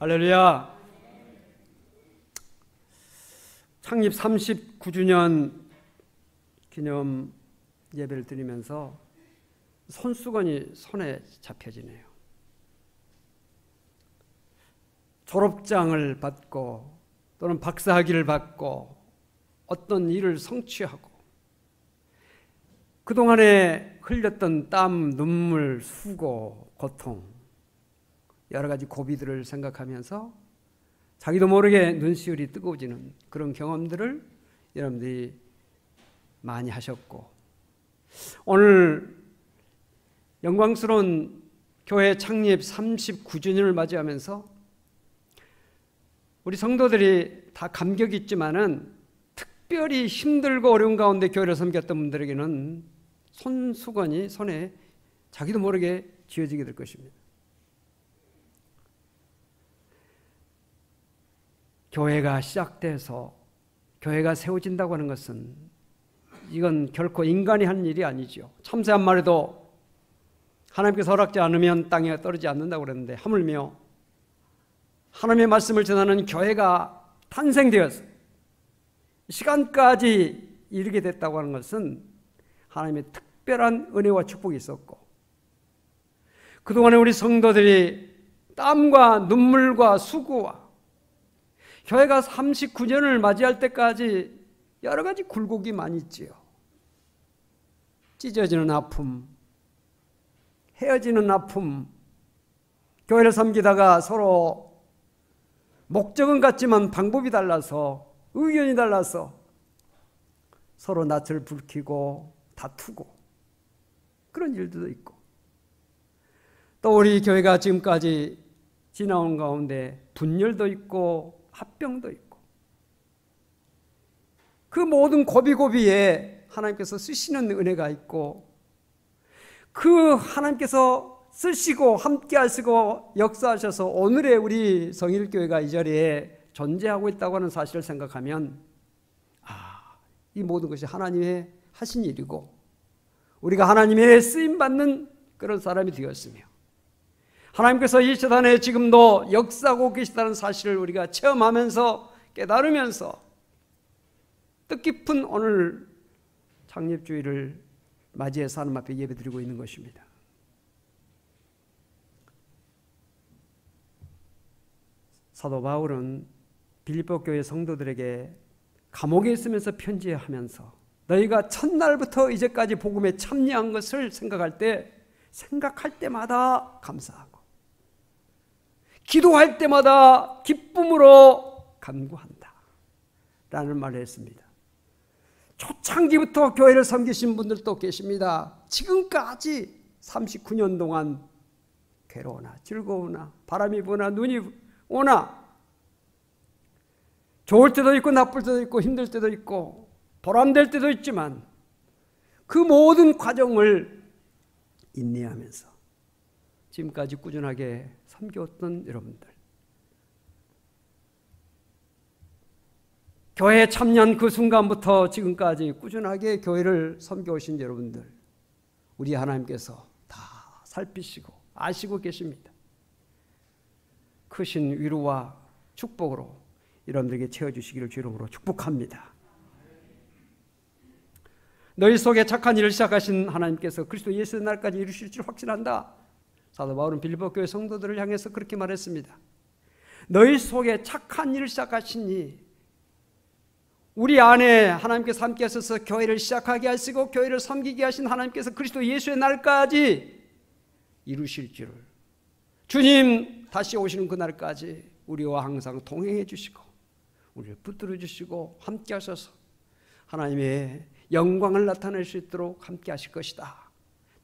할렐루야. 창립 39주년 기념 예배를 드리면서 손수건이 손에 잡혀지네요. 졸업장을 받고 또는 박사학위를 받고 어떤 일을 성취하고 그동안에 흘렸던 땀, 눈물, 수고, 고통, 여러 가지 고비들을 생각하면서 자기도 모르게 눈시울이 뜨거워지는 그런 경험들을 여러분들이 많이 하셨고, 오늘 영광스러운 교회 창립 39주년을 맞이하면서 우리 성도들이 다 감격이 있지만은 특별히 힘들고 어려운 가운데 교회를 섬겼던 분들에게는 손수건이 손에 자기도 모르게 쥐어지게 될 것입니다. 교회가 시작돼서 교회가 세워진다고 하는 것은 이건 결코 인간이 한 일이 아니죠. 참새 한 마리도 하나님께서 허락지 않으면 땅에 떨어지지 않는다고 그랬는데, 하물며 하나님의 말씀을 전하는 교회가 탄생되어서 시간까지 이르게 됐다고 하는 것은 하나님의 특별한 은혜와 축복이 있었고, 그동안에 우리 성도들이 땀과 눈물과 수고와 교회가 39년을 맞이할 때까지 여러 가지 굴곡이 많이 있지요. 찢어지는 아픔, 헤어지는 아픔, 교회를 섬기다가 서로 목적은 같지만 방법이 달라서, 의견이 달라서 서로 낯을 붉히고 다투고 그런 일들도 있고, 또 우리 교회가 지금까지 지나온 가운데 분열도 있고 합병도 있고, 그 모든 고비고비에 하나님께서 쓰시는 은혜가 있고, 그 하나님께서 쓰시고 함께 하시고 역사하셔서 오늘의 우리 성일교회가 이 자리에 존재하고 있다고 하는 사실을 생각하면, 이 모든 것이 하나님의 하신 일이고 우리가 하나님의 쓰임받는 그런 사람이 되었으며, 하나님께서 이 세상에 지금도 역사하고 계시다는 사실을 우리가 체험하면서 깨달으면서 뜻깊은 오늘 창립주의를 맞이해서 하나님 앞에 예배드리고 있는 것입니다. 사도 바울은 빌립보 교회 성도들에게 감옥에 있으면서 편지하면서 너희가 첫날부터 이제까지 복음에 참여한 것을 생각할 때마다 감사하고 기도할 때마다 기쁨으로 간구한다 라는 말을 했습니다. 초창기부터 교회를 섬기신 분들도 계십니다. 지금까지 39년 동안 괴로우나 즐거우나 바람이 부나 눈이 오나 좋을 때도 있고 나쁠 때도 있고 힘들 때도 있고 보람될 때도 있지만 그 모든 과정을 인내하면서 지금까지 꾸준하게 섬겨왔던 여러분들, 교회에 참여한 그 순간부터 지금까지 꾸준하게 교회를 섬겨오신 여러분들, 우리 하나님께서 다 살피시고 아시고 계십니다. 크신 위로와 축복으로 여러분들에게 채워주시기를 주 이름으로 축복합니다. 너희 속에 착한 일을 시작하신 하나님께서 그리스도 예수의 날까지 이루실 줄 확신한다. 사도 바울은 빌립보 교회 성도들을 향해서 그렇게 말했습니다. 너희 속에 착한 일을 시작하시니, 우리 안에 하나님께서 함께 하셔서 교회를 시작하게 하시고 교회를 섬기게 하신 하나님께서 그리스도 예수의 날까지 이루실 줄을, 주님 다시 오시는 그날까지 우리와 항상 동행해 주시고 우리를 붙들어 주시고 함께 하셔서 하나님의 영광을 나타낼 수 있도록 함께 하실 것이다.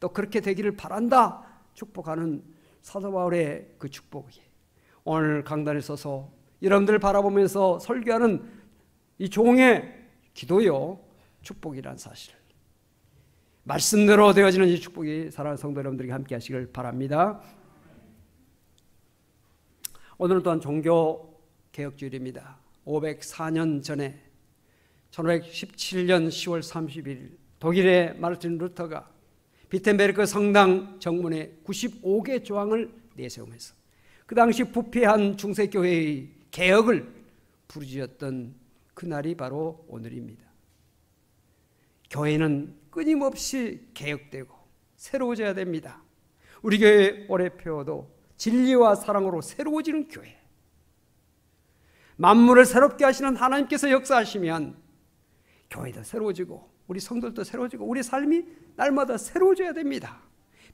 또 그렇게 되기를 바란다. 축복하는 사도 바울의 그 축복이 오늘 강단에 서서 여러분들을 바라보면서 설교하는 이 종의 기도요 축복이란 사실을, 말씀대로 되어지는 이 축복이 사랑하는 성도 여러분들에게 함께 하시길 바랍니다. 오늘은 또한 종교개혁주일입니다. 504년 전에 1517년 10월 31일 독일의 마르틴 루터가 비텐베르크 성당 정문에 95개 조항을 내세우면서 그 당시 부패한 중세교회의 개혁을 부르짖었던 그날이 바로 오늘입니다. 교회는 끊임없이 개혁되고 새로워져야 됩니다. 우리 교회 올해 표어도 진리와 사랑으로 새로워지는 교회. 만물을 새롭게 하시는 하나님께서 역사하시면 교회도 새로워지고 우리 성도들도 새로워지고 우리 삶이 날마다 새로워져야 됩니다.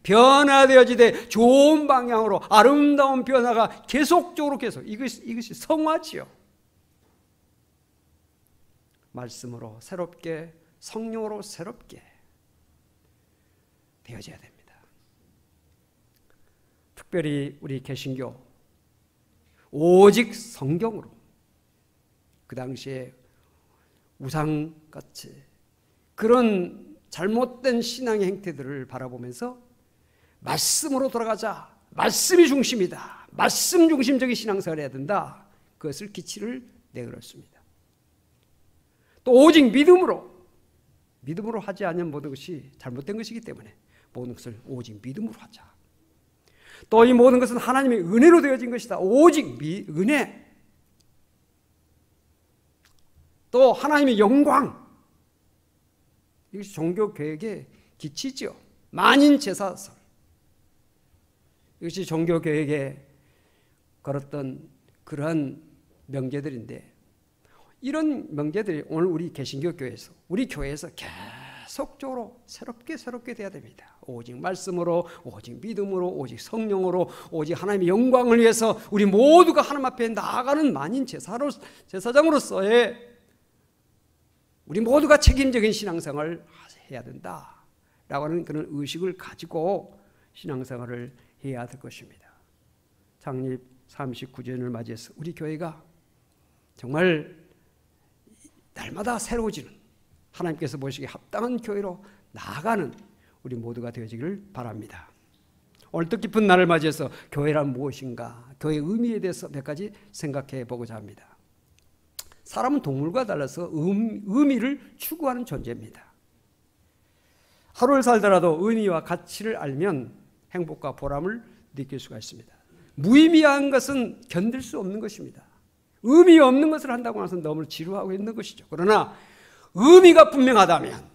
변화되어지되 좋은 방향으로 아름다운 변화가 계속적으로 이것이 성화지요. 말씀으로 새롭게, 성령으로 새롭게 되어져야 됩니다. 특별히 우리 개신교 오직 성경으로, 그 당시에 우상같이 그런 잘못된 신앙의 행태들을 바라보면서 말씀으로 돌아가자. 말씀이 중심이다. 말씀 중심적인 신앙생활을 해야 된다. 그것을 기치를 내걸었습니다. 또 오직 믿음으로 하지 않으면 모든 것이 잘못된 것이기 때문에 모든 것을 오직 믿음으로 하자. 또 이 모든 것은 하나님의 은혜로 되어진 것이다. 오직 은혜. 또 하나님의 영광. 이것이 종교개혁의 기치죠. 만인제사설. 이것이 종교개혁에 걸었던 그러한 명제들인데, 이런 명제들이 오늘 우리 개신교 교회에서, 우리 교회에서 계속적으로 새롭게 돼야 됩니다. 오직 말씀으로, 오직 믿음으로, 오직 성령으로, 오직 하나님의 영광을 위해서 우리 모두가 하나님 앞에 나아가는 만인 제사장으로서의 우리 모두가 책임적인 신앙생활을 해야 된다라고 하는 그런 의식을 가지고 신앙생활을 해야 될 것입니다. 창립 39주년을 맞이해서 우리 교회가 정말 날마다 새로워지는, 하나님께서 보시기에 합당한 교회로 나아가는 우리 모두가 되어지기를 바랍니다. 오늘 뜻깊은 날을 맞이해서 교회란 무엇인가, 교회의 의미에 대해서 몇 가지 생각해 보고자 합니다. 사람은 동물과 달라서 의미를 추구하는 존재입니다. 하루를 살더라도 의미와 가치를 알면 행복과 보람을 느낄 수가 있습니다. 무의미한 것은 견딜 수 없는 것입니다. 의미 없는 것을 한다고 해서 너무 지루하고 있는 것이죠. 그러나 의미가 분명하다면,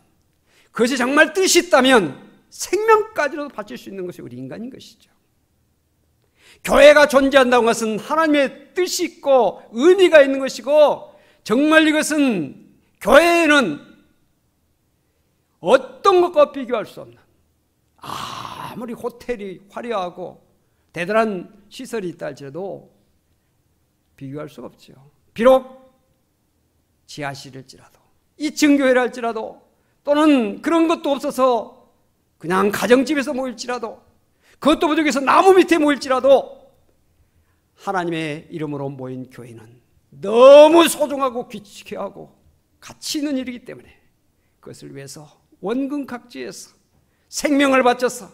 그것이 정말 뜻이 있다면 생명까지도 바칠 수 있는 것이 우리 인간인 것이죠. 교회가 존재한다는 것은 하나님의 뜻이 있고 의미가 있는 것이고, 정말 이것은 교회에는 어떤 것과 비교할 수 없는, 아무리 호텔이 화려하고 대단한 시설이 있다 할지라도 비교할 수가 없죠. 비록 지하실일지라도, 2층 교회라 할지라도, 또는 그런 것도 없어서 그냥 가정집에서 모일지라도, 그것도 부족해서 나무 밑에 모일지라도, 하나님의 이름으로 모인 교회는 너무 소중하고 귀하고 가치 있는 일이기 때문에 그것을 위해서 원근각지에서 생명을 바쳐서,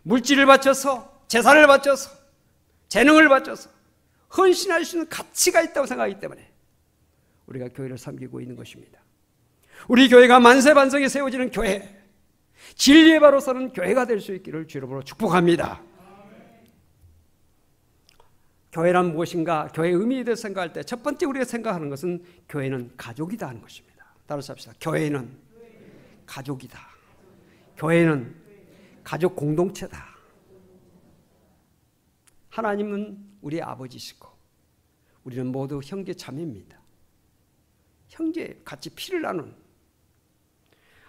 물질을 바쳐서, 재산을 바쳐서, 재능을 바쳐서 헌신할 수 있는 가치가 있다고 생각하기 때문에 우리가 교회를 섬기고 있는 것입니다. 우리 교회가 만세반성에 세워지는 교회, 진리의 바로 서는 교회가 될 수 있기를 주 이름으로 축복합니다. 교회란 무엇인가, 교회의 의미에 대해서 생각할 때 첫 번째 우리가 생각하는 것은 교회는 가족이다 하는 것입니다. 따라서 합시다. 교회는 가족이다. 교회는 가족 공동체다. 하나님은 우리 아버지시고 우리는 모두 형제 자매입니다. 형제, 같이 피를 나눈.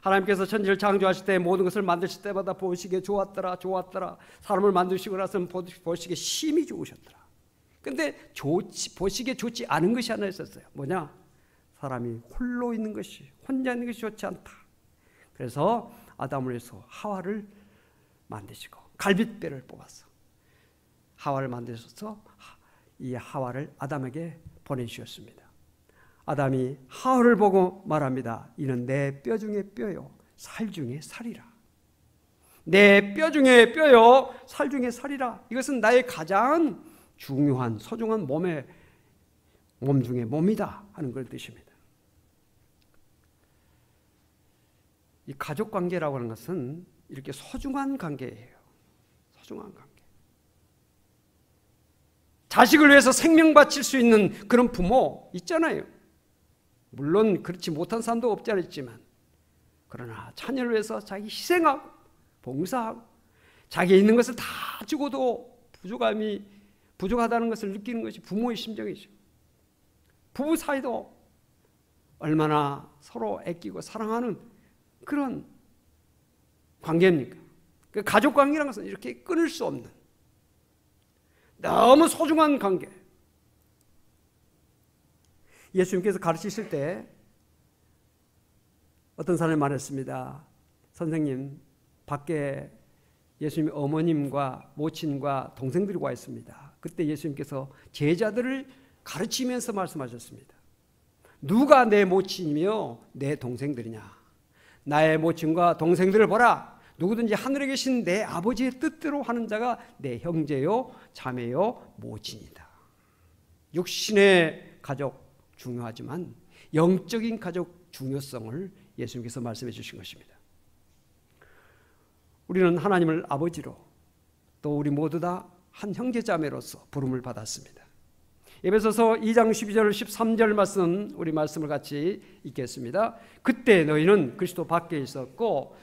하나님께서 천지를 창조하실 때 모든 것을 만드실 때마다 보시기에 좋았더라. 사람을 만드시고 나서는 보시기에 심히 좋으셨더라. 근데 보시기에 좋지 않은 것이 하나 있었어요. 뭐냐? 사람이 홀로 있는 것이, 혼자 있는 것이 좋지 않다. 그래서 아담을 위해서 하와를 만드시고 갈빗뼈를 뽑아서 하와를 만드셔서 이 하와를 아담에게 보내주셨습니다. 아담이 하와를 보고 말합니다. 이는 내 뼈 중에 뼈요 살 중에 살이라. 내 뼈 중에 뼈요 살 중에 살이라. 이것은 나의 가장 중요한 소중한 몸 중에 몸이다 하는 걸 뜻입니다. 이 가족 관계라고 하는 것은 이렇게 소중한 관계예요. 소중한 관계. 자식을 위해서 생명 바칠 수 있는 그런 부모 있잖아요. 물론 그렇지 못한 사람도 없지 않았지만, 그러나 자녀를 위해서 자기 희생하고 봉사하고 자기 있는 것을 다 주고도 부족하다는 것을 느끼는 것이 부모의 심정이죠. 부부 사이도 얼마나 서로 아끼고 사랑하는 그런 관계입니까? 그 가족 관계라는 것은 이렇게 끊을 수 없는 너무 소중한 관계. 예수님께서 가르치실 때 어떤 사람이 말했습니다. 선생님, 밖에 예수님 어머님과 모친과 동생들이 와 있습니다. 그때 예수님께서 제자들을 가르치면서 말씀하셨습니다. 누가 내 모친이며 내 동생들이냐? 나의 모친과 동생들을 보라. 누구든지 하늘에 계신 내 아버지의 뜻대로 하는 자가 내 형제요 자매요 모친이다. 육신의 가족 중요하지만 영적인 가족 중요성을 예수님께서 말씀해 주신 것입니다. 우리는 하나님을 아버지로, 또 우리 모두 다 한 형제자매로서 부름을 받았습니다. 에베소서 2장 12절 13절 말씀, 우리 말씀을 같이 읽겠습니다. 그때 너희는 그리스도 밖에 있었고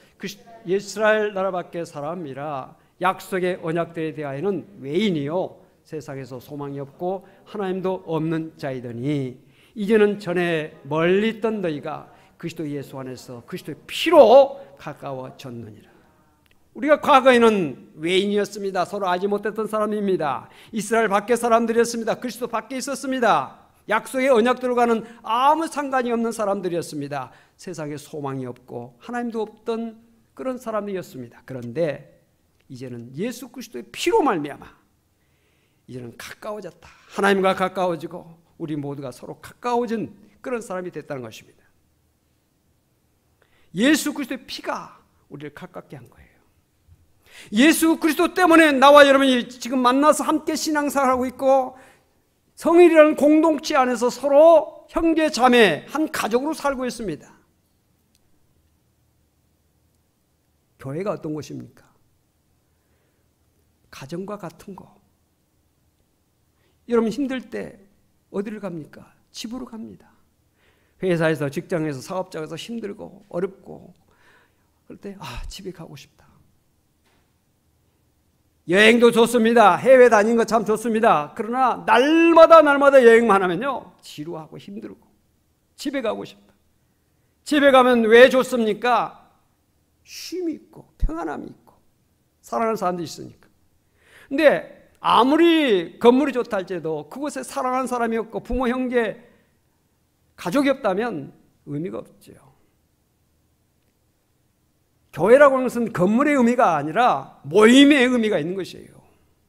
이스라엘 나라 밖에 사람이라 약속의 언약들에 대하여는 외인이요 세상에서 소망이 없고 하나님도 없는 자이더니 이제는 전에 멀리 있던 너희가 그리스도 예수 안에서 그리스도의 피로 가까워졌느니라. 우리가 과거에는 외인이었습니다. 서로 알지 못했던 사람입니다. 이스라엘 밖의 사람들이었습니다. 그리스도 밖에 있었습니다. 약속의 언약대로 가는 아무 상관이 없는 사람들이었습니다. 세상에 소망이 없고 하나님도 없던 그런 사람들이었습니다. 그런데 이제는 예수 그리스도의 피로 말미암아 이제는 가까워졌다. 하나님과 가까워지고 우리 모두가 서로 가까워진 그런 사람이 됐다는 것입니다. 예수 그리스도의 피가 우리를 가깝게 한 거예요. 예수 그리스도 때문에 나와 여러분이 지금 만나서 함께 신앙생활하고 있고 성일이라는 공동체 안에서 서로 형제 자매 한 가족으로 살고 있습니다. 교회가 어떤 곳입니까? 가정과 같은 거. 여러분 힘들 때 어디를 갑니까? 집으로 갑니다. 회사에서, 직장에서, 사업장에서 힘들고 어렵고 그럴 때 집에 가고 싶다. 여행도 좋습니다. 해외 다니는 거 참 좋습니다. 그러나 날마다 여행만 하면요 지루하고 힘들고 집에 가고 싶다. 집에 가면 왜 좋습니까? 쉼이 있고 평안함이 있고 사랑하는 사람들이 있으니까. 근데 아무리 건물이 좋다 할지라도 그곳에 사랑하는 사람이 없고 부모, 형제, 가족이 없다면 의미가 없죠. 교회라고 하는 것은 건물의 의미가 아니라 모임의 의미가 있는 것이에요.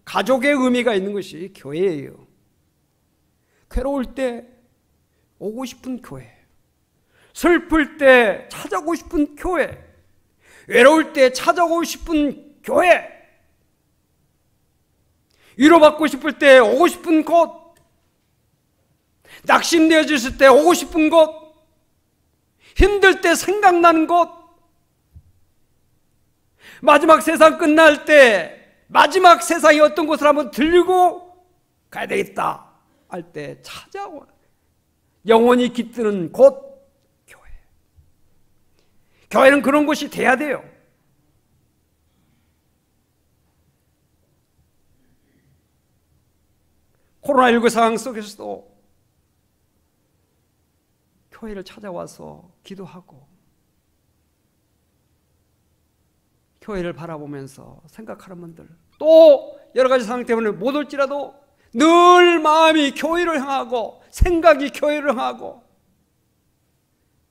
가족의 의미가 있는 것이 교회예요. 괴로울 때 오고 싶은 교회, 슬플 때 찾아오고 싶은 교회, 외로울 때 찾아오고 싶은 교회, 위로받고 싶을 때 오고 싶은 곳, 낙심되어졌을 때 오고 싶은 곳, 힘들 때 생각나는 곳, 마지막 세상 끝날 때 마지막 세상이 어떤 곳을 한번 들고 가야 되겠다 할 때 찾아와 영원히 깃드는 곳, 교회. 교회는 그런 곳이 돼야 돼요. 코로나19 상황 속에서도 교회를 찾아와서 기도하고 교회를 바라보면서 생각하는 분들, 또 여러 가지 상황 때문에 못 올지라도 늘 마음이 교회를 향하고 생각이 교회를 향하고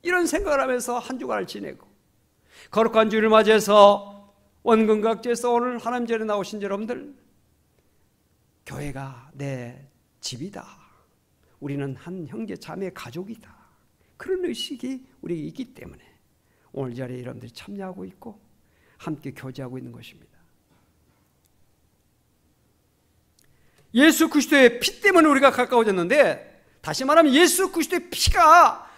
이런 생각을 하면서 한 주간을 지내고 거룩한 주일을 맞이해서 원근각제에서 오늘 하나님 전에 나오신 여러분들, 교회가 내 집이다. 우리는 한 형제 자매 가족이다. 그런 의식이 우리에게 있기 때문에 오늘 이 자리에 여러분들이 참여하고 있고 함께 교제하고 있는 것입니다. 예수 그리스도의 피 때문에 우리가 가까워졌는데, 다시 말하면 예수 그리스도의 피가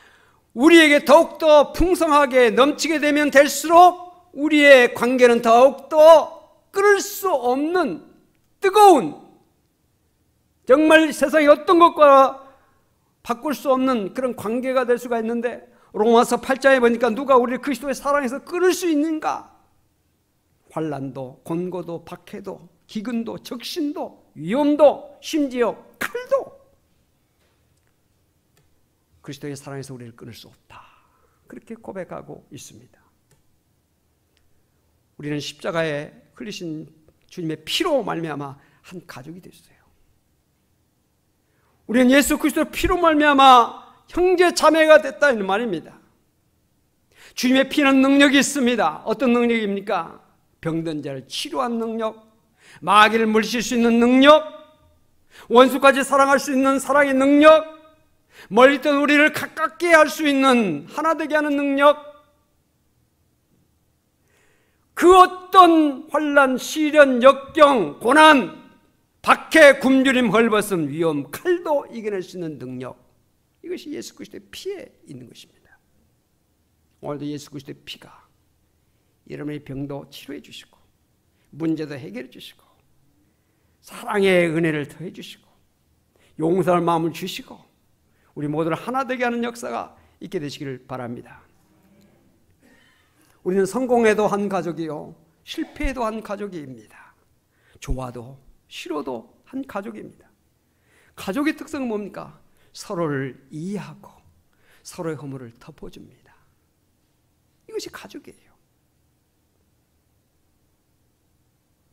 우리에게 더욱더 풍성하게 넘치게 되면 될수록 우리의 관계는 더욱더 끊을 수 없는 뜨거운 정말 세상의 어떤 것과 바꿀 수 없는 그런 관계가 될 수가 있는데, 로마서 8장에 보니까 누가 우리를 그리스도의 사랑에서 끊을 수 있는가? 환난도, 곤고도, 박해도, 기근도, 적신도, 위험도, 심지어 칼도 그리스도의 사랑에서 우리를 끊을 수 없다. 그렇게 고백하고 있습니다. 우리는 십자가에 흘리신 주님의 피로 말미암아 한 가족이 됐어요. 우리는 예수 그리스도의 피로 말미암아 형제 자매가 됐다는 말입니다. 주님의 피는 능력이 있습니다. 어떤 능력입니까? 병든 자를 치료한 능력, 마귀를 물리칠 수 있는 능력, 원수까지 사랑할 수 있는 사랑의 능력, 멀리 있던 우리를 가깝게 할 수 있는 하나 되게 하는 능력, 그 어떤 환난, 시련, 역경, 고난, 박해, 굶주림, 헐벗음, 위험, 칼도 이겨낼 수 있는 능력, 이것이 예수 그리스도의 피에 있는 것입니다. 오늘도 예수 그리스도의 피가 여러분의 병도 치료해 주시고, 문제도 해결해 주시고, 사랑의 은혜를 더해 주시고, 용서할 마음을 주시고, 우리 모두를 하나 되게 하는 역사가 있게 되시기를 바랍니다. 우리는 성공해도 한 가족이요, 실패해도 한 가족입니다. 좋아도 싫어도 한 가족입니다. 가족의 특성은 뭡니까? 서로를 이해하고 서로의 허물을 덮어줍니다. 이것이 가족이에요.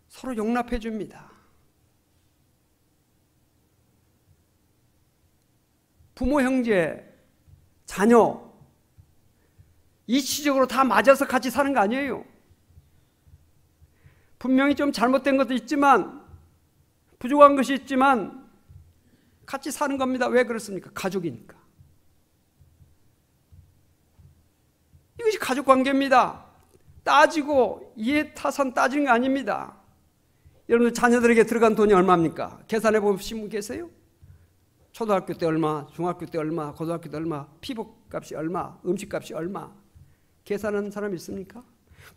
서로 용납해 줍니다. 부모, 형제, 자녀 이치적으로 다 맞아서 같이 사는 거 아니에요. 분명히 좀 잘못된 것도 있지만, 부족한 것이 있지만 같이 사는 겁니다. 왜 그렇습니까? 가족이니까. 이것이 가족 관계입니다. 따지고 이해 타산 따지는 게 아닙니다. 여러분들 자녀들에게 들어간 돈이 얼마입니까? 계산해 보신 분 계세요? 초등학교 때 얼마, 중학교 때 얼마, 고등학교 때 얼마, 피부값이 얼마, 음식값이 얼마, 계산하는 사람이 있습니까?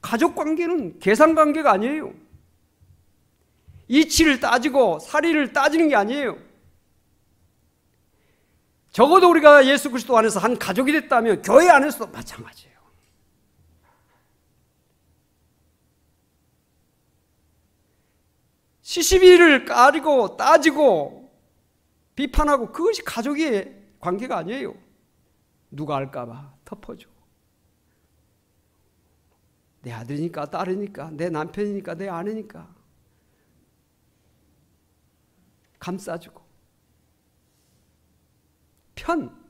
가족 관계는 계산 관계가 아니에요. 이치를 따지고 사리를 따지는 게 아니에요. 적어도 우리가 예수 그리스도 안에서 한 가족이 됐다면 교회 안에서도 마찬가지예요. 시시비를 까리고 따지고 비판하고 그것이 가족의 관계가 아니에요. 누가 알까 봐 덮어주고, 내 아들이니까 딸이니까 내 남편이니까 내 아내니까 감싸주고, 편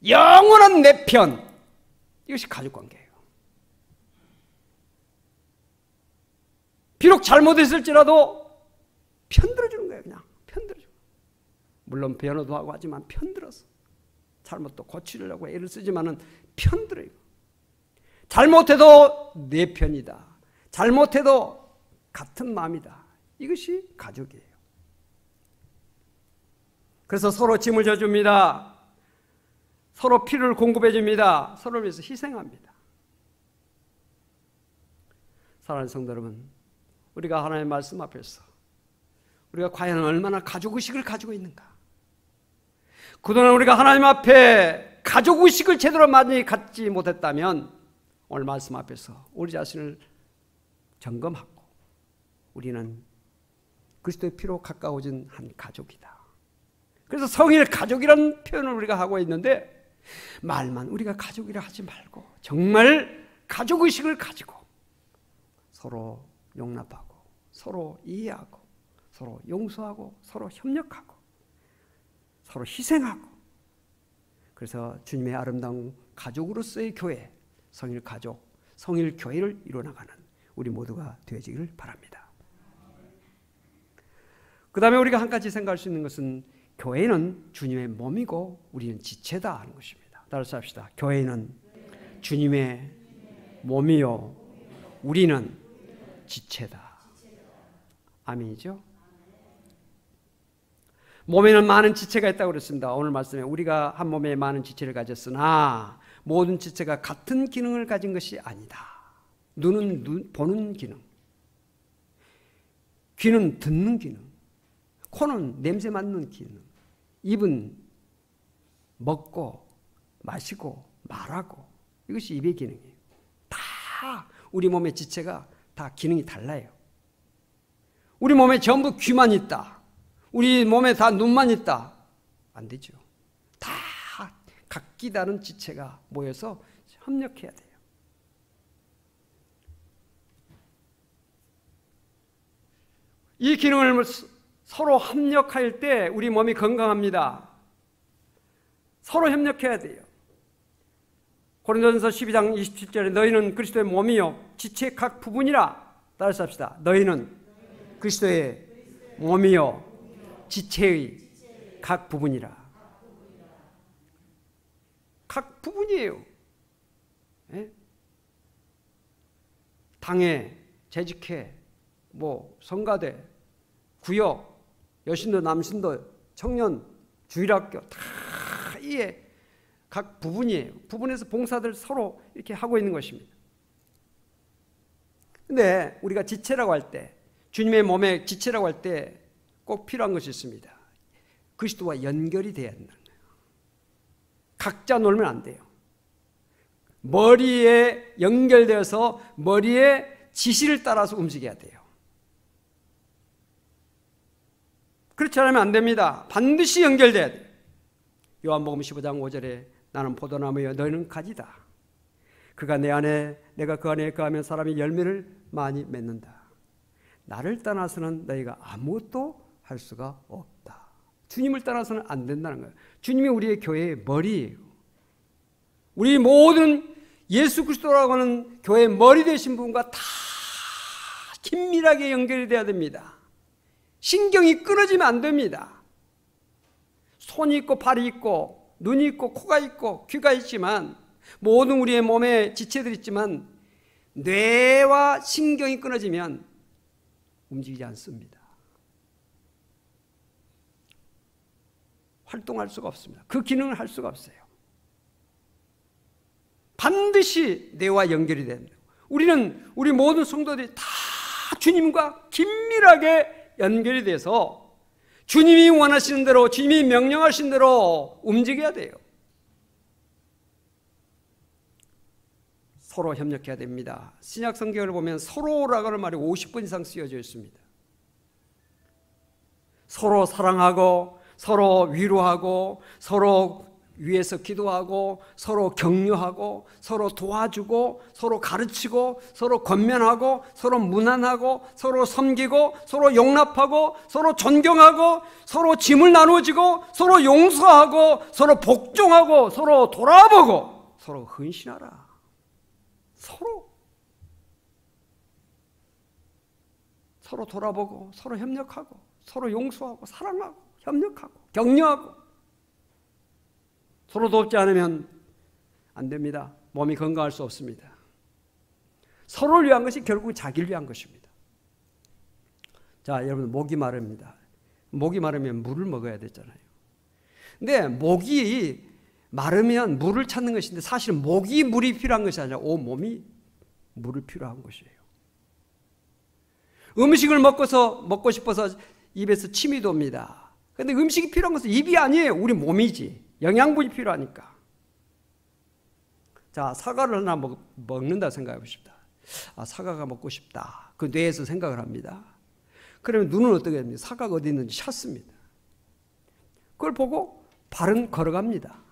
영원한 내 편, 이것이 가족관계예요. 비록 잘못했을지라도 편들어주는 거예요. 그냥 편들어주고, 물론 변호도 하고 하지만 편들어서 잘못도 고치려고 애를 쓰지만은 편들어요. 잘못해도 내 편이다, 잘못해도 같은 마음이다, 이것이 가족이에요. 그래서 서로 짐을 져줍니다. 서로 피를 공급해 줍니다. 서로를 위해서 희생합니다. 사랑하는 성도 여러분, 우리가 하나님의 말씀 앞에서 우리가 과연 얼마나 가족의식을 가지고 있는가? 그동안 우리가 하나님 앞에 가족의식을 제대로 많이 갖지 못했다면 오늘 말씀 앞에서 우리 자신을 점검하고, 우리는 그리스도의 피로 가까워진 한 가족이다. 그래서 성일 가족이라는 표현을 우리가 하고 있는데, 말만 우리가 가족이라 하지 말고 정말 가족의식을 가지고 서로 용납하고 서로 이해하고 서로 용서하고 서로 협력하고 서로 희생하고, 그래서 주님의 아름다운 가족으로서의 교회, 성일 가족, 성일 교회를 이루어나가는 우리 모두가 되어지기를 바랍니다. 그 다음에 우리가 한 가지 생각할 수 있는 것은 교회는 주님의 몸이고 우리는 지체다 하는 것입니다. 따라서 합시다. 교회는 주님의 몸이요 우리는 지체다. 아멘이죠? 몸에는 많은 지체가 있다고 그랬습니다. 오늘 말씀에 우리가 한 몸에 많은 지체를 가졌으나 모든 지체가 같은 기능을 가진 것이 아니다. 눈은 보는 기능, 귀는 듣는 기능, 코는 냄새 맡는 기능, 입은 먹고 마시고 말하고, 이것이 입의 기능이에요. 다 우리 몸의 지체가 다 기능이 달라요. 우리 몸에 전부 귀만 있다, 우리 몸에 다 눈만 있다, 안 되죠. 다 각기 다른 지체가 모여서 협력해야 돼요. 이 기능을 서로 협력할 때 우리 몸이 건강합니다. 서로 협력해야 돼요. 고린도전서 12장 27절에 너희는 그리스도의 몸이요 지체의 각 부분이라. 따라서 합시다. 너희는 그리스도의 몸이요 지체의 각 부분이라. 각 부분이에요. 예? 당회, 재직회, 성가대, 구역, 여신도, 남신도, 청년, 주일학교 다 이게 각 부분이에요. 부분에서 봉사들 서로 이렇게 하고 있는 것입니다. 근데 우리가 지체라고 할 때, 주님의 몸의 지체라고 할 때 꼭 필요한 것이 있습니다. 그리스도와 연결이 돼야 한다는 거예요. 각자 놀면 안 돼요. 머리에 연결되어서 머리의 지시를 따라서 움직여야 돼요. 그렇지 않으면 안 됩니다. 반드시 연결돼야 돼요. 요한복음 15장 5절에 나는 포도나무여 너희는 가지다. 그가 내 안에 내가 그 안에 거하면 사람이 열매를 많이 맺는다. 나를 떠나서는 너희가 아무것도 할 수가 없다. 주님을 떠나서는 안 된다는 거예요. 주님이 우리의 교회의 머리예요. 우리 모든 예수 그리스도라고 하는 교회의 머리 되신 분과 다 긴밀하게 연결이 돼야 됩니다. 신경이 끊어지면 안 됩니다. 손이 있고 발이 있고 눈이 있고 코가 있고 귀가 있지만, 모든 우리의 몸에 지체들이 있지만 뇌와 신경이 끊어지면 움직이지 않습니다. 활동할 수가 없습니다. 그 기능을 할 수가 없어요. 반드시 뇌와 연결이 됩니다. 우리 모든 성도들이 다 주님과 긴밀하게 연결이 돼서 주님이 원하시는 대로, 주님이 명령하신 대로 움직여야 돼요. 서로 협력해야 됩니다. 신약 성경을 보면 서로라고 하는 말이 50번 이상 쓰여져 있습니다. 서로 사랑하고, 서로 위로하고, 서로 위에서 기도하고, 서로 격려하고, 서로 도와주고, 서로 가르치고, 서로 권면하고, 서로 문안하고, 서로 섬기고, 서로 용납하고, 서로 존경하고, 서로 짐을 나누어지고, 서로 용서하고, 서로 복종하고, 서로 돌아보고, 서로 헌신하라. 서로 돌아보고, 서로 협력하고, 서로 용서하고, 사랑하고, 협력하고, 격려하고. 서로 돕지 않으면 안 됩니다. 몸이 건강할 수 없습니다. 서로를 위한 것이 결국 자기를 위한 것입니다. 자, 여러분, 목이 마릅니다. 목이 마르면 물을 먹어야 되잖아요. 근데 목이 마르면 물을 찾는 것인데, 사실은 목이 물이 필요한 것이 아니라 온 몸이 물을 필요한 것이에요. 음식을 먹고 싶어서 입에서 침이 돕니다. 그런데 음식이 필요한 것은 입이 아니에요. 우리 몸이지. 영양분이 필요하니까. 자, 사과를 하나 먹는다 생각해 보십시다. 사과가 먹고 싶다. 그 뇌에서 생각을 합니다. 그러면 눈은 어떻게 됩니까? 사과가 어디 있는지 찾습니다. 그걸 보고 발은 걸어갑니다.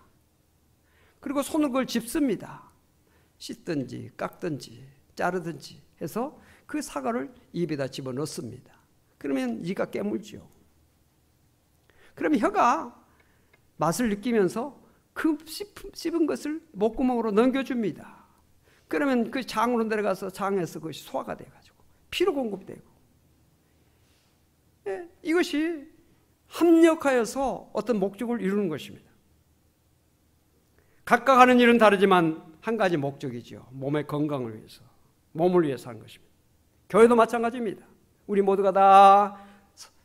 그리고 손으로 그걸 짚습니다. 씻든지 깎든지 자르든지 해서 그 사과를 입에다 집어넣습니다. 그러면 이가 깨물죠. 그러면 혀가 맛을 느끼면서 그 씹은 것을 목구멍으로 넘겨줍니다. 그러면 그 장으로 내려가서 장에서 그것이 소화가 돼가지고 피로 공급되고, 이것이 합력하여서 어떤 목적을 이루는 것입니다. 각각 하는 일은 다르지만 한 가지 목적이죠. 몸의 건강을 위해서, 몸을 위해서 하는 것입니다. 교회도 마찬가지입니다. 우리 모두가 다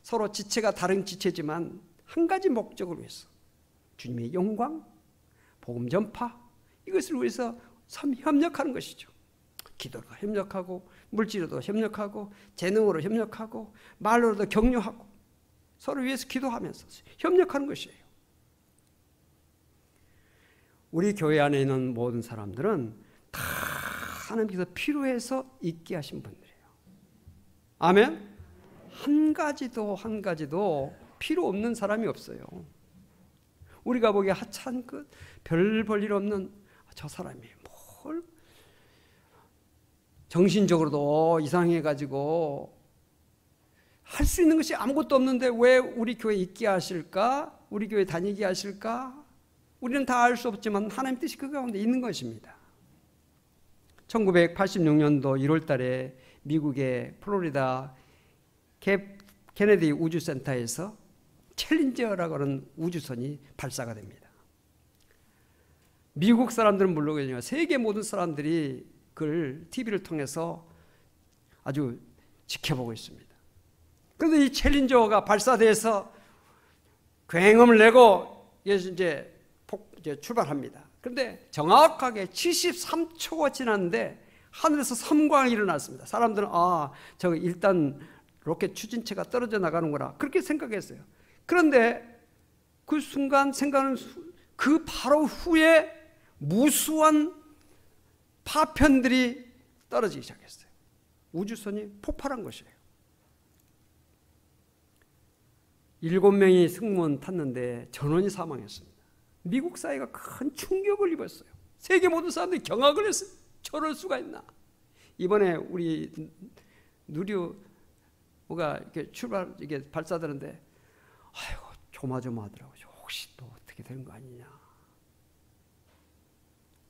서로 지체가 다른 지체지만 한 가지 목적을 위해서, 주님의 영광, 복음 전파, 이것을 위해서 협력하는 것이죠. 기도가 협력하고, 물질로도 협력하고 재능으로 협력하고 말로도 격려하고 서로 위해서 기도하면서 협력하는 것이에요. 우리 교회 안에 있는 모든 사람들은 다 하나님께서 필요해서 있게 하신 분들이에요. 아멘? 한 가지도 필요 없는 사람이 없어요. 우리가 보기에 하찮은 것, 별 볼 일 없는 저 사람이 뭘 정신적으로도 이상해가지고 할 수 있는 것이 아무것도 없는데 왜 우리 교회에 있게 하실까? 우리 교회 다니게 하실까? 우리는 다 알 수 없지만 하나님 뜻이 그 가운데 있는 것입니다. 1986년도 1월 달에 미국의 플로리다 케네디 우주센터에서 챌린저라고 하는 우주선이 발사가 됩니다. 미국 사람들은 물론이요, 세계 모든 사람들이 그걸 TV를 통해서 아주 지켜보고 있습니다. 그런데 이 챌린저가 발사돼서 굉음을 내고 이제 출발합니다. 그런데 정확하게 73초가 지났는데 하늘에서 섬광이 일어났습니다. 사람들은 저거 일단 로켓 추진체가 떨어져 나가는구나 그렇게 생각했어요. 그런데 그 순간 생각은 그 바로 후에 무수한 파편들이 떨어지기 시작했어요. 우주선이 폭발한 것이에요. 7명이 승무원 탔는데 전원이 사망했습니다. 미국 사회가 큰 충격을 입었어요. 세계 모든 사람들이 경악을 했어요. 저럴 수가 있나. 이번에 우리 누리호가 이게 발사되는데 아이고 조마조마하더라고요. 혹시 또 어떻게 되는 거 아니냐.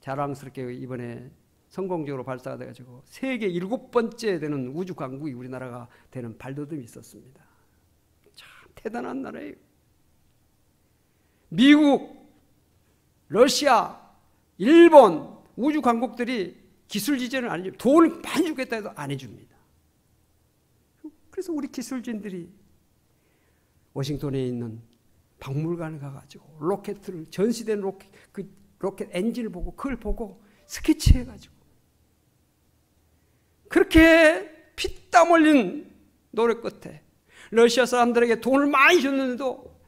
자랑스럽게 이번에 성공적으로 발사가 돼가지고 세계 7번째 되는 우주 강국이 우리나라가 되는 발돋움이 있었습니다. 참 대단한 나라예요. 미국, 러시아, 일본 우주 강국들이 기술 지원을 안 해줍니다. 돈을 많이 주겠다 해도 안 해줍니다. 그래서 우리 기술진들이 워싱턴에 있는 박물관에 가가지고 로켓을 전시된 로켓 엔진을 보고 그걸 보고 스케치해가지고 그렇게 피땀 흘린 노력 끝에 러시아 사람들에게 돈을 많이 줬는데도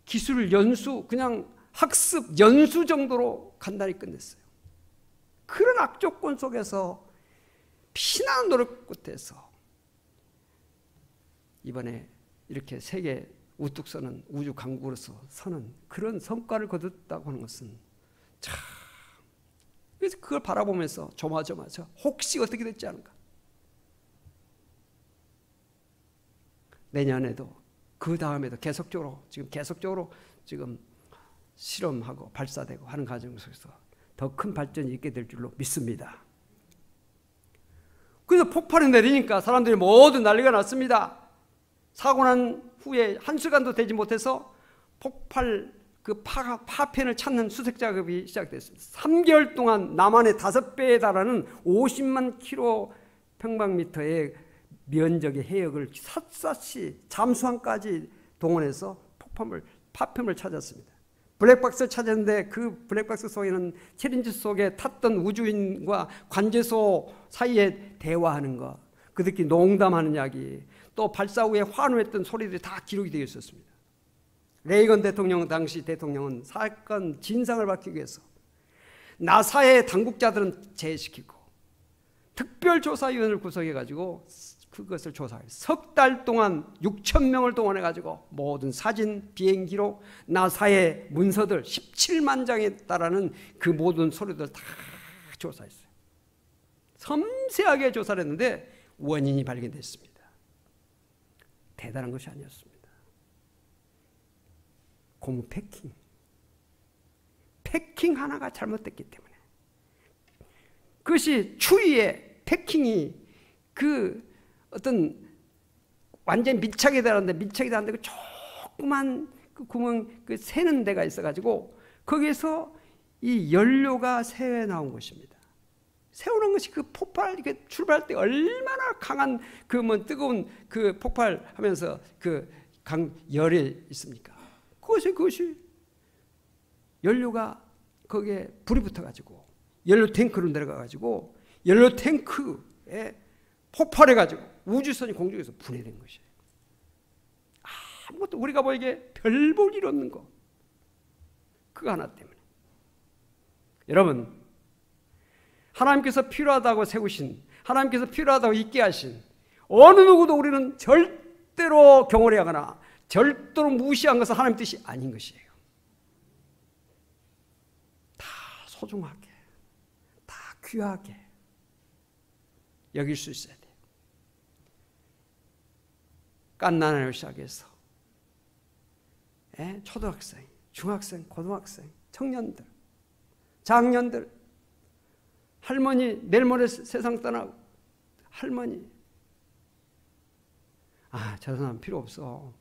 기술 연수 그냥 학습 연수 정도로 간단히 끝냈어요. 그런 악조건 속에서 피나는 노력 끝에서 이번에 이렇게 세계 우뚝 서는 우주 강국으로서 서는 그런 성과를 거뒀다고 하는 것은 참, 그래서 그걸 바라보면서 조마조마하죠. 혹시 어떻게 됐지 않을까. 내년에도 그 다음에도 계속적으로 지금 실험하고 발사되고 하는 과정 속에서 더 큰 발전이 있게 될 줄로 믿습니다. 그래서 폭발이 내리니까 사람들이 모두 난리가 났습니다. 사고 난 후에 한순간도 되지 못해서 폭발 파편을 찾는 수색 작업이 시작됐습니다. 3개월 동안 남한의 5배에 달하는 50만 킬로평방미터의 면적의 해역을 샅샅이 잠수함까지 동원해서 파편을 찾았습니다. 블랙박스를 찾았는데 그 블랙박스 속에는 챌린저 속에 탔던 우주인과 관제소 사이에 대화하는 것, 그들끼리 농담하는 이야기, 또 발사 후에 환호했던 소리들이 다 기록이 되어 있었습니다. 레이건 대통령 당시 대통령은 사건 진상을 밝히기 위해서 나사의 당국자들은 제외시키고 특별조사위원회를 구성해가지고 그것을 조사해요. 석 달 동안 6,000명을 동원해가지고 모든 사진, 비행기록, 나사의 문서들 17만 장에 달하는 그 모든 서류들 다 조사했어요. 섬세하게 조사를 했는데 원인이 발견됐습니다. 대단한 것이 아니었습니다. 고무 패킹 하나가 잘못됐기 때문에 그것이 추위에 패킹이 그 어떤 완전 밀착이 되는데 밀착이 안 되고 조그만 그 구멍 그 새는 데가 있어가지고 거기에서 이 연료가 새어 나온 것입니다. 새어나온 것이 그 폭발 이렇게 출발할 때 얼마나 강한 그 뭐 뜨거운 그 폭발하면서 그 열이 있습니까? 그것이 연료가 거기에 불이 붙어가지고 연료 탱크로 내려가가지고 연료 탱크 폭발해가지고 우주선이 공중에서 분해된 것이에요. 아무것도 우리가 보기에 별 볼 일 없는 거, 그거 하나 때문에. 여러분, 하나님께서 필요하다고 세우신, 하나님께서 필요하다고 있게 하신 어느 누구도 우리는 절대로 경홀히 하거나 절대로 무시한 것은 하나님 뜻이 아닌 것이에요. 다 소중하게, 다 귀하게 여길 수 있어야 돼요. 갓난아기를 시작해서 초등학생, 중학생, 고등학생, 청년들, 장년들, 할머니 내일 모레 세상 떠나고 할머니, 저 사람 필요 없어.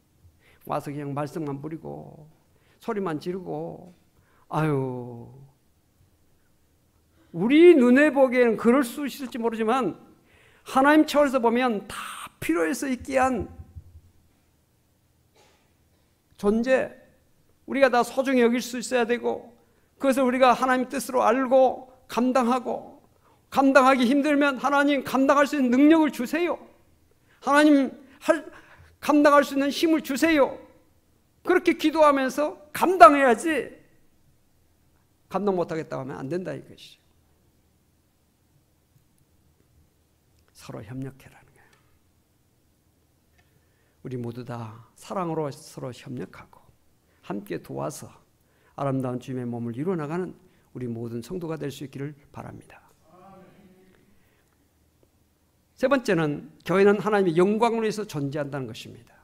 와서 그냥 말썽만 부리고 소리만 지르고, 우리 눈에 보기에는 그럴 수 있을지 모르지만 하나님 차원에서 보면 다 필요해서 있게 한 존재, 우리가 다 소중히 여길 수 있어야 되고, 그것을 우리가 하나님 뜻으로 알고 감당하고, 감당하기 힘들면 하나님 감당할 수 있는 능력을 주세요. 하나님 감당할 수 있는 힘을 주세요. 그렇게 기도하면서 감당해야지, 감당 못하겠다고 하면 안 된다 이것이죠. 서로 협력해라는 거예요. 우리 모두 다 사랑으로 서로 협력하고 함께 도와서 아름다운 주님의 몸을 이루어나가는 우리 모든 성도가 될 수 있기를 바랍니다. 세 번째는, 교회는 하나님의 영광을 위해서 존재한다는 것입니다.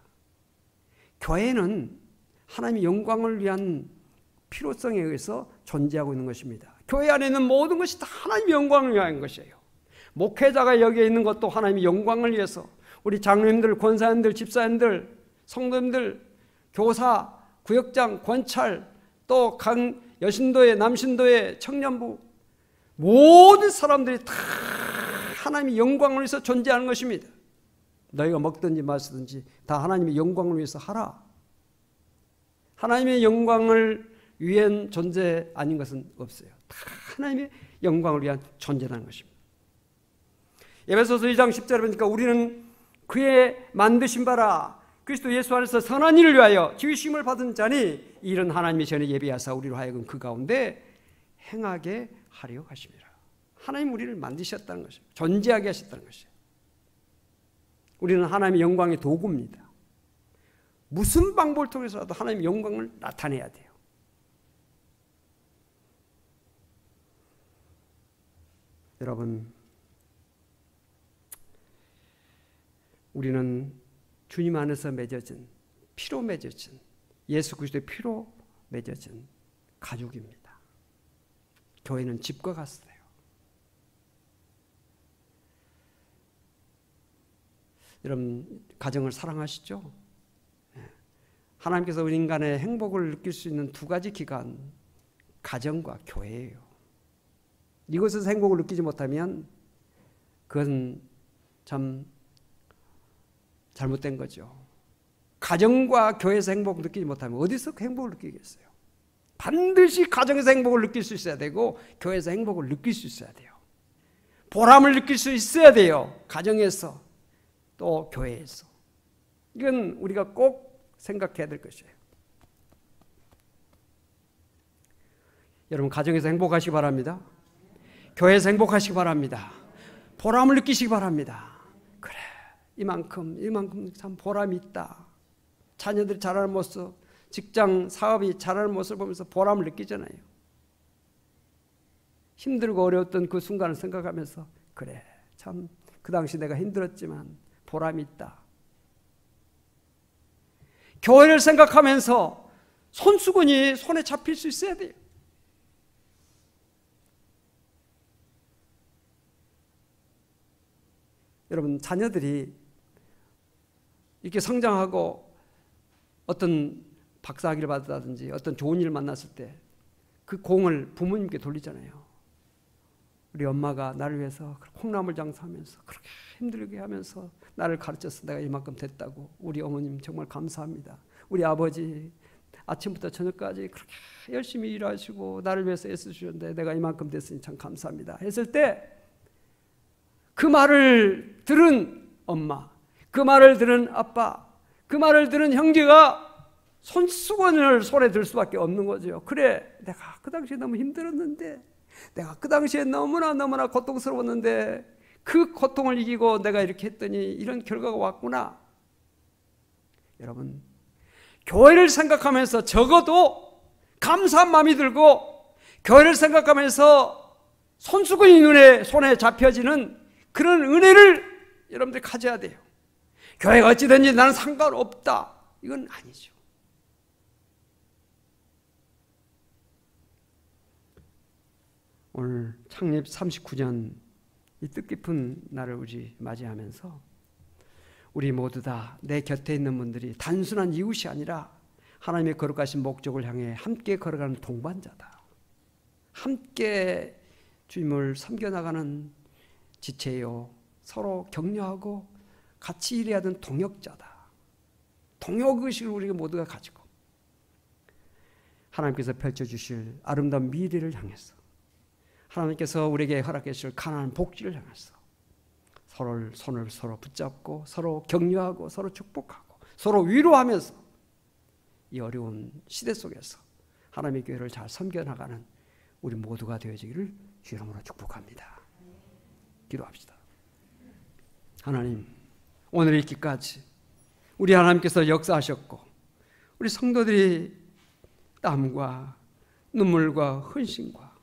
교회는 하나님의 영광을 위한 필요성에 의해서 존재하고 있는 것입니다. 교회 안에 있는 모든 것이 다 하나님의 영광을 위한 것이에요. 목회자가 여기에 있는 것도 하나님의 영광을 위해서, 우리 장로님들, 권사님들, 집사님들, 성도님들, 교사, 구역장, 권찰, 또 각 여신도회, 남신도회, 청년부, 모든 사람들이 다 하나님의 영광을 위해서 존재하는 것입니다. 너희가 먹든지 마시든지 다 하나님의 영광을 위해서 하라. 하나님의 영광을 위한 존재 아닌 것은 없어요. 다 하나님의 영광을 위한 존재라는 것입니다. 에베소서 2장 10절에 보니까 우리는 그의 만드신 바라 그리스도 예수 안에서 선한 일을 위하여 지으심을 받은 자니 이런 하나님이 전에 예비하사 우리로 하여금 그 가운데 행하게 하려 하심이라. 하나님 우리를 만드셨다는 것입니다. 존재하게 하셨다는 것이에요. 우리는 하나님의 영광의 도구입니다. 무슨 방법을 통해서라도 하나님의 영광을 나타내야 돼요. 여러분, 우리는 주님 안에서 맺어진, 피로 맺어진, 예수 그리스도의 피로 맺어진 가족입니다. 교회는 집과 같아요. 여러분, 가정을 사랑하시죠? 하나님께서 우리 인간의 행복을 느낄 수 있는 두 가지 기관, 가정과 교회예요. 이곳에서 행복을 느끼지 못하면 그건 참 잘못된 거죠. 가정과 교회에서 행복을 느끼지 못하면 어디서 행복을 느끼겠어요? 반드시 가정에서 행복을 느낄 수 있어야 되고 교회에서 행복을 느낄 수 있어야 돼요. 보람을 느낄 수 있어야 돼요. 가정에서 또 교회에서. 이건 우리가 꼭 생각해야 될 것이에요. 여러분, 가정에서 행복하시기 바랍니다. 교회에서 행복하시기 바랍니다. 보람을 느끼시기 바랍니다. 그래, 이만큼 참 보람이 있다. 자녀들이 자라는 모습, 직장, 사업이 자라는 모습을 보면서 보람을 느끼잖아요. 힘들고 어려웠던 그 순간을 생각하면서 그래, 참 그 당시 내가 힘들었지만 보람이 있다. 교회를 생각하면서 손수건이 손에 잡힐 수 있어야 돼요. 여러분, 자녀들이 이렇게 성장하고 어떤 박사학위를 받았다든지 어떤 좋은 일을 만났을 때 그 공을 부모님께 돌리잖아요. 우리 엄마가 나를 위해서 콩나물 장사하면서 그렇게 힘들게 하면서 나를 가르쳐서 내가 이만큼 됐다고. 우리 어머님 정말 감사합니다. 우리 아버지 아침부터 저녁까지 그렇게 열심히 일하시고 나를 위해서 애쓰시는데 내가 이만큼 됐으니 참 감사합니다 했을 때 그 말을 들은 엄마, 그 말을 들은 아빠, 그 말을 들은 형제가 손수건을 손에 들 수밖에 없는 거죠. 그래, 내가 그 당시에 너무 힘들었는데, 내가 그 당시에 너무나 고통스러웠는데 그 고통을 이기고 내가 이렇게 했더니 이런 결과가 왔구나. 여러분, 교회를 생각하면서 적어도 감사한 마음이 들고, 교회를 생각하면서 손수건이 손에 잡혀지는 그런 은혜를 여러분들이 가져야 돼요. 교회가 어찌든지 나는 상관없다, 이건 아니죠. 오늘 창립 39년 이 뜻깊은 날을 우리 맞이하면서 우리 모두 다 내 곁에 있는 분들이 단순한 이웃이 아니라 하나님의 거룩하신 목적을 향해 함께 걸어가는 동반자다. 함께 주님을 섬겨나가는 지체요, 서로 격려하고 같이 일해야 하는 동역자다. 동역의식을 우리가 모두가 가지고 하나님께서 펼쳐주실 아름다운 미래를 향해서, 하나님께서 우리에게 허락해 주실 가난한 복지를 향해서 손을 서로 붙잡고 서로 격려하고 서로 축복하고 서로 위로하면서 이 어려운 시대 속에서 하나님의 교회를 잘 섬겨나가는 우리 모두가 되어지기를 주 이름으로 축복합니다. 기도합시다. 하나님, 오늘 있기까지 우리 하나님께서 역사하셨고, 우리 성도들이 땀과 눈물과 헌신과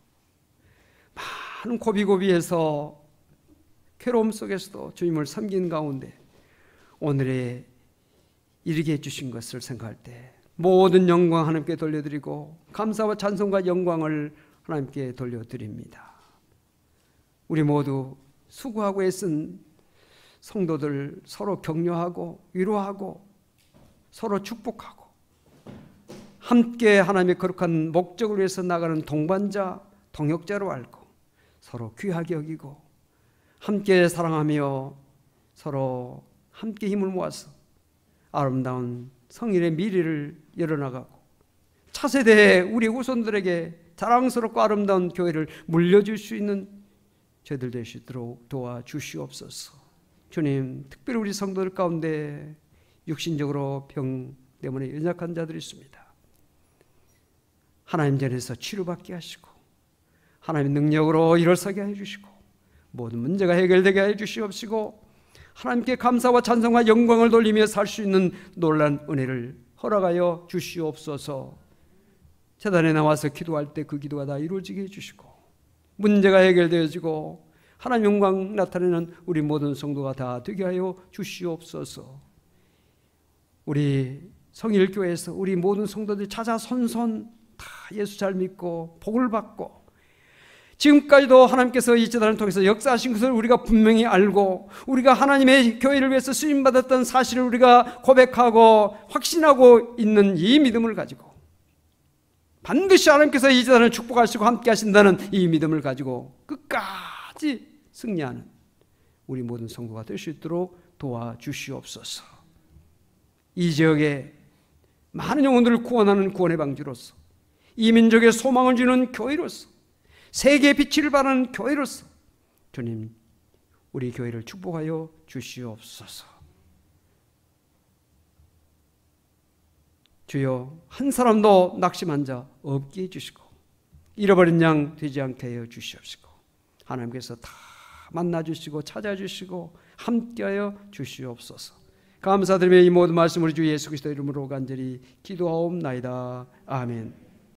많은 고비고비에서 괴로움 속에서도 주님을 섬긴 가운데 오늘에 이르게 해주신 것을 생각할 때 모든 영광 하나님께 돌려드리고 감사와 찬송과 영광을 하나님께 돌려드립니다. 우리 모두 수고하고 애쓴 성도들 서로 격려하고 위로하고 서로 축복하고 함께 하나님의 거룩한 목적을 위해서 나가는 동반자, 동역자로 알고 서로 귀하게 여기고 함께 사랑하며 서로 함께 힘을 모아서 아름다운 성인의 미래를 열어나가고 차세대에 우리 후손들에게 자랑스럽고 아름다운 교회를 물려줄 수 있는 저희들 될 수 있도록 도와주시옵소서. 주님, 특별히 우리 성도들 가운데 육신적으로 병 때문에 연약한 자들이 있습니다. 하나님 전에서 치료받게 하시고 하나님의 능력으로 일어서게 해주시고 모든 문제가 해결되게 해주시옵시고 하나님께 감사와 찬송과 영광을 돌리며 살 수 있는 놀라운 은혜를 허락하여 주시옵소서. 제단에 나와서 기도할 때 그 기도가 다 이루어지게 해주시고 문제가 해결되어지고 하나님 영광 나타내는 우리 모든 성도가 다 되게 하여 주시옵소서. 우리 성일교회에서 우리 모든 성도들이 찾아 선선 다 예수 잘 믿고 복을 받고 지금까지도 하나님께서 이 제단을 통해서 역사하신 것을 우리가 분명히 알고 우리가 하나님의 교회를 위해서 쓰임받았던 사실을 우리가 고백하고 확신하고 있는 이 믿음을 가지고 반드시 하나님께서 이 제단을 축복하시고 함께 하신다는 이 믿음을 가지고 끝까지 승리하는 우리 모든 성도가 될 수 있도록 도와주시옵소서. 이 지역에 많은 영혼들을 구원하는 구원의 방주로서 이 민족의 소망을 주는 교회로서 세계의 빛을 발하는 교회로서 주님, 우리 교회를 축복하여 주시옵소서. 주여, 한 사람도 낙심한 자 없게 해주시고 잃어버린 양 되지 않게 하여 주시옵시고 하나님께서 다 만나주시고 찾아주시고 함께하여 주시옵소서. 감사드리며 이 모든 말씀을 주 예수 그리스도 이름으로 간절히 기도하옵나이다. 아멘.